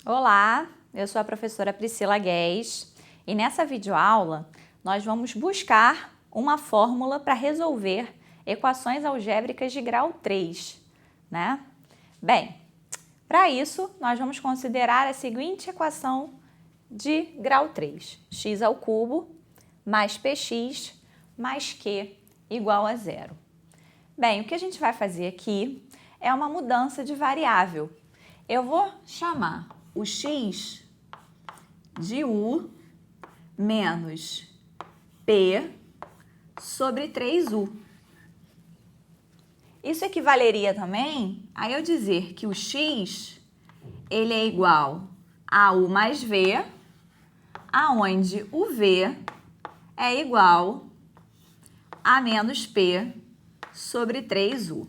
Olá, eu sou a professora Priscila Guedes e nessa videoaula nós vamos buscar uma fórmula para resolver equações algébricas de grau 3, né? Bem, para isso nós vamos considerar a seguinte equação de grau 3, x ao cubo mais px mais q igual a zero. Bem, o que a gente vai fazer aqui é uma mudança de variável. Eu vou chamar o x de u menos p sobre 3u. Isso equivaleria também a eu dizer que o x ele é igual a u mais v, aonde o v é igual a menos p sobre 3u.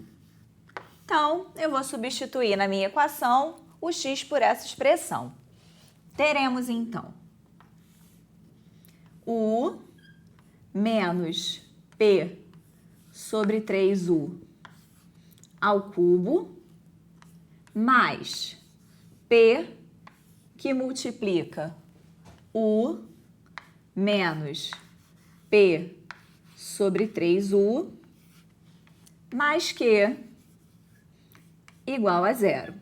Então, eu vou substituir na minha equação o x por essa expressão. Teremos, então, u menos p sobre 3u ao cubo mais p que multiplica u menos p sobre 3u mais q igual a zero.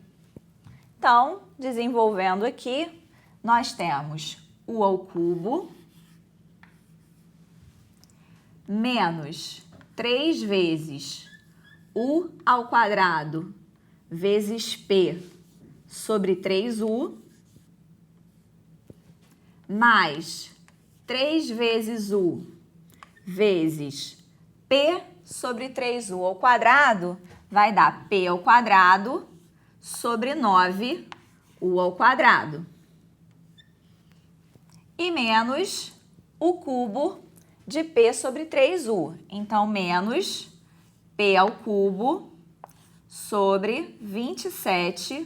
Então, desenvolvendo aqui, nós temos u ao cubo menos 3 vezes u ao quadrado vezes p sobre 3u mais 3 vezes u vezes p sobre 3u ao quadrado vai dar p ao quadrado sobre 9u ao quadrado. E menos o cubo de p sobre 3u. Então, menos p ao cubo sobre 27u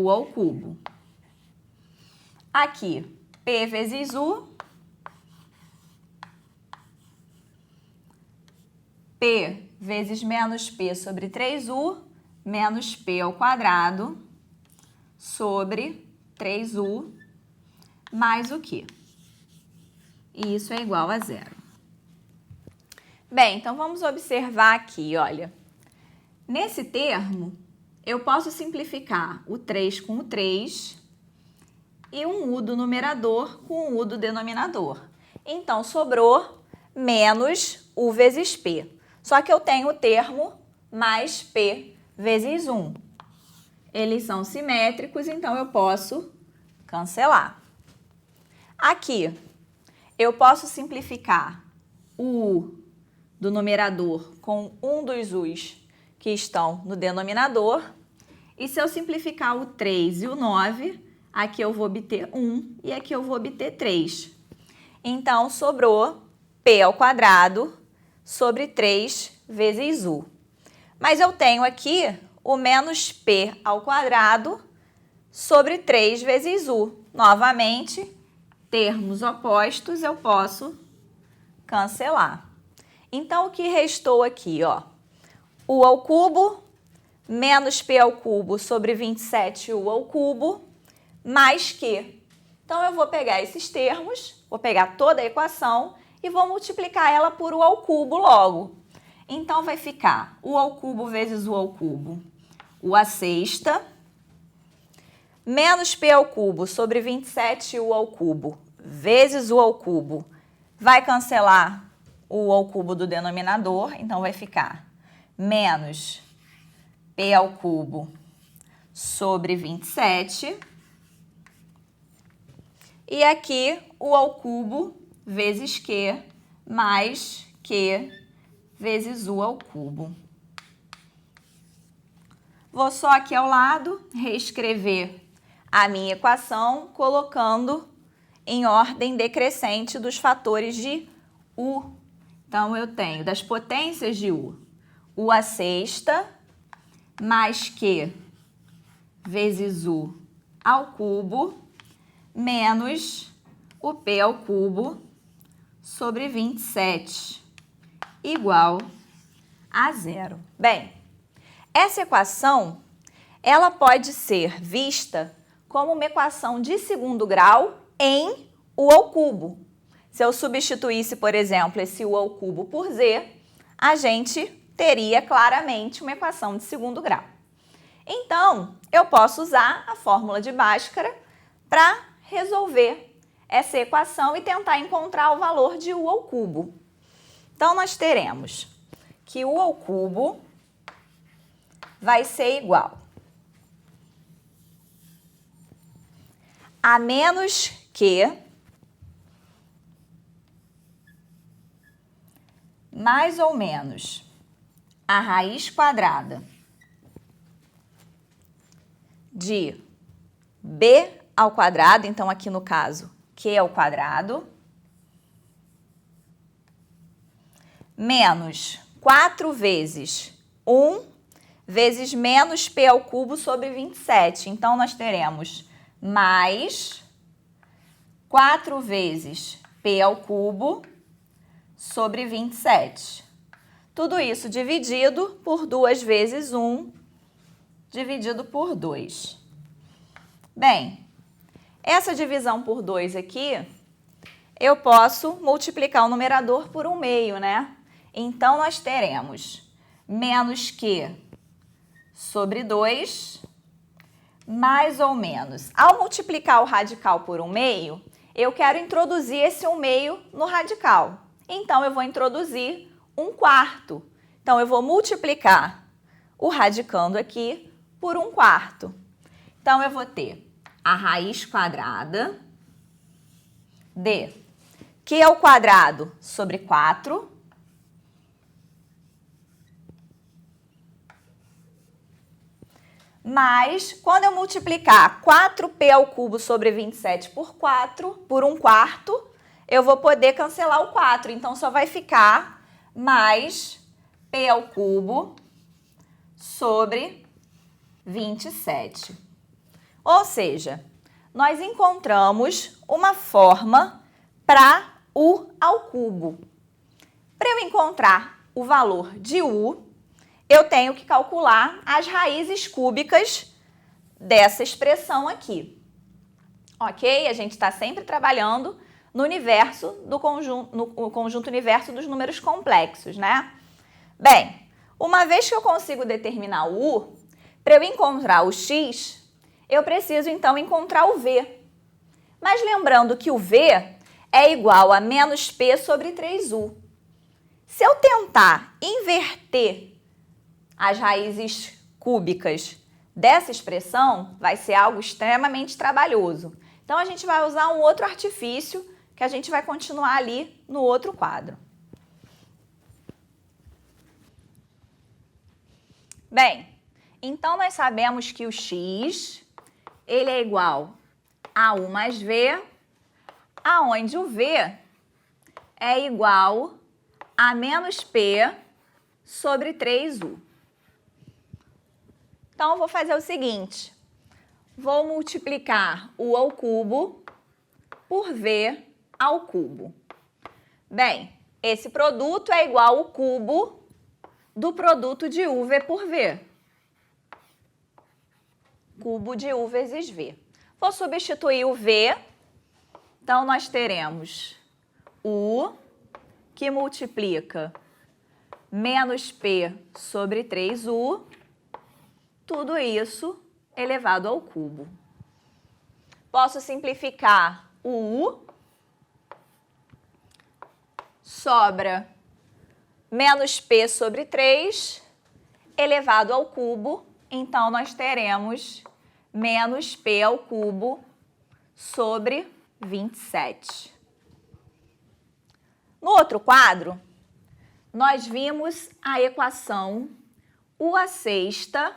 ao cubo. Aqui, p vezes u, p vezes menos p sobre 3u, menos p ao quadrado sobre 3u mais o quê? E isso é igual a zero. Bem, então vamos observar aqui, olha. Nesse termo, eu posso simplificar o 3 com o 3 e um u do numerador com o u do denominador. Então, sobrou menos u vezes p. Só que eu tenho o termo mais p vezes 1. Eles são simétricos, então eu posso cancelar. Aqui, eu posso simplificar o u do numerador com um dos u's que estão no denominador. E se eu simplificar o 3 e o 9, aqui eu vou obter 1 e aqui eu vou obter 3. Então, sobrou p ao quadrado sobre 3 vezes u. Mas eu tenho aqui o menos p ao quadrado sobre 3 vezes u. Novamente, termos opostos eu posso cancelar. Então, o que restou aqui, ó? U ao cubo menos p ao cubo sobre 27u ao cubo mais q. Então, eu vou pegar esses termos, vou pegar toda a equação e vou multiplicar ela por u ao cubo logo. Então, vai ficar u ao cubo vezes u ao cubo, u à sexta, menos p ao cubo sobre 27u ao cubo, vezes u ao cubo. Vai cancelar o u ao cubo do denominador, então vai ficar menos p ao cubo sobre 27. E aqui, u ao cubo vezes q mais q vezes u ao cubo. Vou só aqui ao lado reescrever a minha equação, colocando em ordem decrescente dos fatores de u. Então, eu tenho das potências de u à sexta mais q vezes u ao cubo menos o p ao cubo sobre 27 igual a zero. Bem, essa equação ela pode ser vista como uma equação de segundo grau em u ao cubo. Se eu substituísse, por exemplo, esse u ao cubo por z, a gente teria claramente uma equação de segundo grau. Então, eu posso usar a fórmula de Bhaskara para resolver essa equação e tentar encontrar o valor de u ao cubo. Então, nós teremos que u ao cubo vai ser igual a menos que mais ou menos a raiz quadrada de b ao quadrado, então aqui no caso q ao quadrado, menos 4 vezes 1 vezes menos p ao cubo sobre 27. Então, nós teremos mais 4 vezes p ao cubo sobre 27. Tudo isso dividido por 2 vezes 1, dividido por 2. Bem, essa divisão por 2 aqui, eu posso multiplicar o numerador por 1/2, né? Então, nós teremos menos q sobre 2, mais ou menos. Ao multiplicar o radical por 1/2, eu quero introduzir esse 1/2 no radical. Então, eu vou introduzir 1/4. Então, eu vou multiplicar o radicando aqui por 1/4. Então, eu vou ter a raiz quadrada de q ao quadrado sobre 4 mas, quando eu multiplicar 4p ao cubo sobre 27 por 4, por 1/4, eu vou poder cancelar o 4. Então, só vai ficar mais p ao cubo sobre 27. Ou seja, nós encontramos uma forma para u ao cubo. Para eu encontrar o valor de u, eu tenho que calcular as raízes cúbicas dessa expressão aqui. Ok? A gente está sempre trabalhando no universo do conjunto, no conjunto universo dos números complexos, né? Bem, uma vez que eu consigo determinar o u, para eu encontrar o x, eu preciso então encontrar o v. Mas lembrando que o v é igual a menos p sobre 3u. Se eu tentar inverter as raízes cúbicas dessa expressão, vai ser algo extremamente trabalhoso. Então, a gente vai usar um outro artifício que a gente vai continuar ali no outro quadro. Bem, então nós sabemos que o x ele é igual a u mais v, aonde o v é igual a menos p sobre 3u. Então, eu vou fazer o seguinte, vou multiplicar u ao cubo por v ao cubo. Bem, esse produto é igual ao cubo do produto de uv por v. Cubo de u vezes v. Vou substituir o v, então nós teremos u, que multiplica menos p sobre 3u, tudo isso elevado ao cubo. Posso simplificar o u, sobra menos p sobre 3 elevado ao cubo, então nós teremos menos p ao cubo sobre 27. No outro quadro, nós vimos a equação u à sexta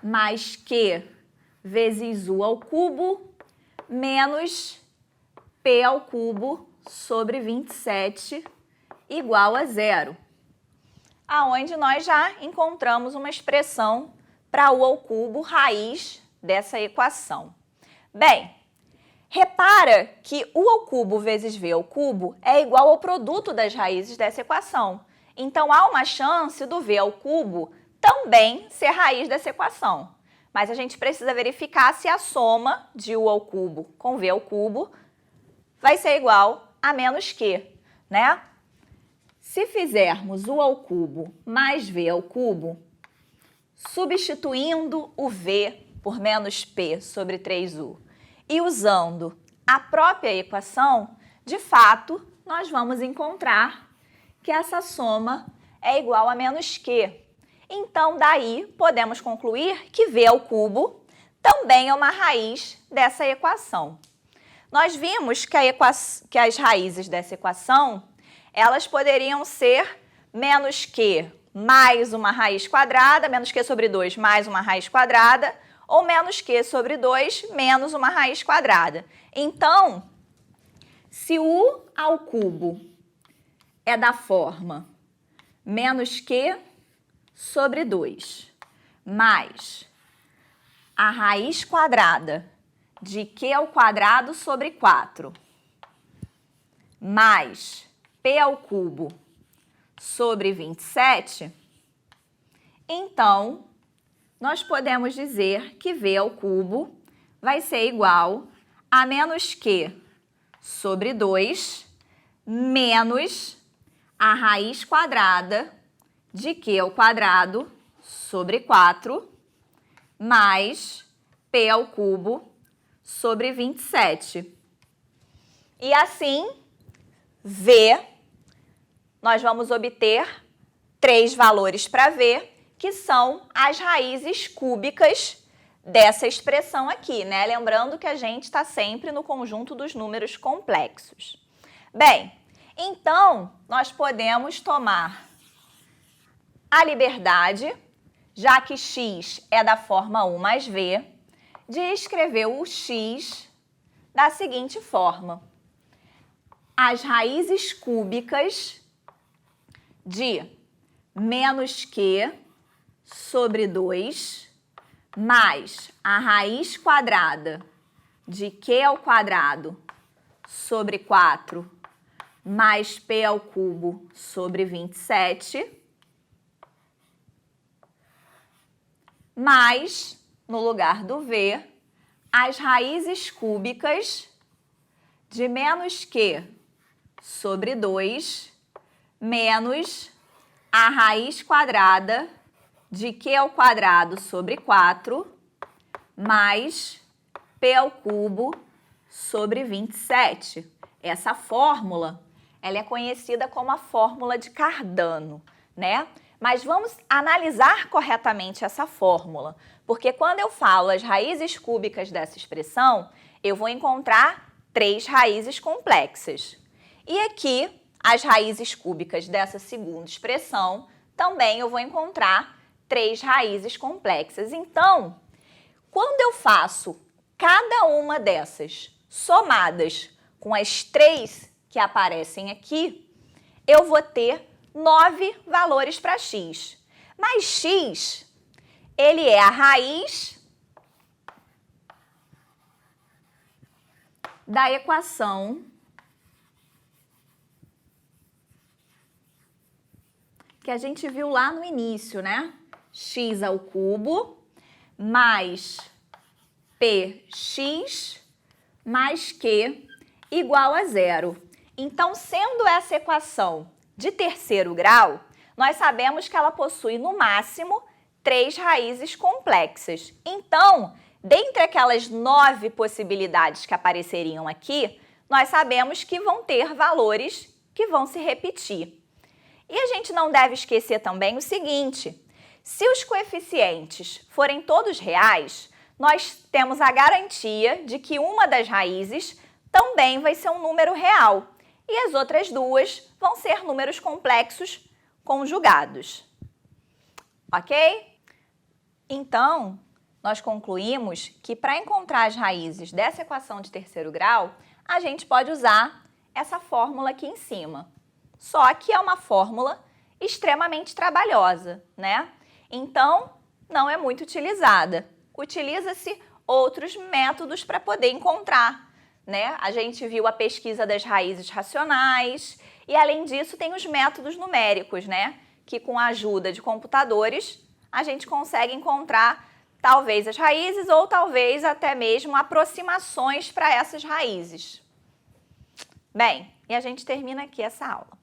mais q vezes u ao cubo menos p ao cubo sobre 27 igual a 0. Aonde nós já encontramos uma expressão para u ao cubo, raiz dessa equação. Bem, repara que u ao cubo vezes v ao cubo é igual ao produto das raízes dessa equação. Então, há uma chance do v ao cubo também ser raiz dessa equação. mas a gente precisa verificar se a soma de u ao cubo com v ao cubo vai ser igual a menos q, né? Se fizermos u ao cubo mais v ao cubo, substituindo o v por menos p sobre 3u e usando a própria equação, de fato, nós vamos encontrar que essa soma é igual a menos q. Então, daí, podemos concluir que v ao cubo também é uma raiz dessa equação. Nós vimos que as raízes dessa equação, elas poderiam ser menos q mais uma raiz quadrada, menos q sobre 2 mais uma raiz quadrada, ou menos q sobre 2 menos uma raiz quadrada. Então, se u ao cubo é da forma menos q sobre 2 mais a raiz quadrada de q ao quadrado sobre 4 mais p ao cubo sobre 27, então, nós podemos dizer que v ao cubo vai ser igual a menos q sobre 2 menos a raiz quadrada de q ao quadrado sobre 4 mais p ao cubo sobre 27. E assim, v, nós vamos obter 3 valores para v, que são as raízes cúbicas dessa expressão aqui, né? Lembrando que a gente está sempre no conjunto dos números complexos. Bem, então, nós podemos tomar a liberdade, já que x é da forma u mais v, de escrever o x da seguinte forma. As raízes cúbicas de menos q sobre 2 mais a raiz quadrada de q ao quadrado sobre 4 mais p ao cubo sobre 27, mais, no lugar do v, as raízes cúbicas de menos q sobre 2 menos a raiz quadrada de q ao quadrado sobre 4 mais p ao cubo sobre 27. Essa fórmula, ela é conhecida como a fórmula de Cardano, né? Mas vamos analisar corretamente essa fórmula, porque quando eu falo as raízes cúbicas dessa expressão, eu vou encontrar 3 raízes complexas. E aqui, as raízes cúbicas dessa segunda expressão, também eu vou encontrar 3 raízes complexas. Então, quando eu faço cada uma dessas somadas com as 3 que aparecem aqui, eu vou ter 9 valores para x. Mas x, ele é a raiz da equação que a gente viu lá no início, né? X ao cubo mais px mais q igual a 0. Então, sendo essa equação de terceiro grau, nós sabemos que ela possui, no máximo, 3 raízes complexas. Então, dentre aquelas 9 possibilidades que apareceriam aqui, nós sabemos que vão ter valores que vão se repetir. E a gente não deve esquecer também o seguinte: se os coeficientes forem todos reais, nós temos a garantia de que uma das raízes também vai ser um número real e as outras 2 vão ser números complexos conjugados. Ok? Então, nós concluímos que para encontrar as raízes dessa equação de terceiro grau, a gente pode usar essa fórmula aqui em cima. Só que é uma fórmula extremamente trabalhosa, né? Então, não é muito utilizada. Utiliza-se outros métodos para poder encontrar, né? A gente viu a pesquisa das raízes racionais e, além disso, tem os métodos numéricos, né? Que com a ajuda de computadores, a gente consegue encontrar talvez as raízes ou talvez até mesmo aproximações para essas raízes. Bem, e a gente termina aqui essa aula.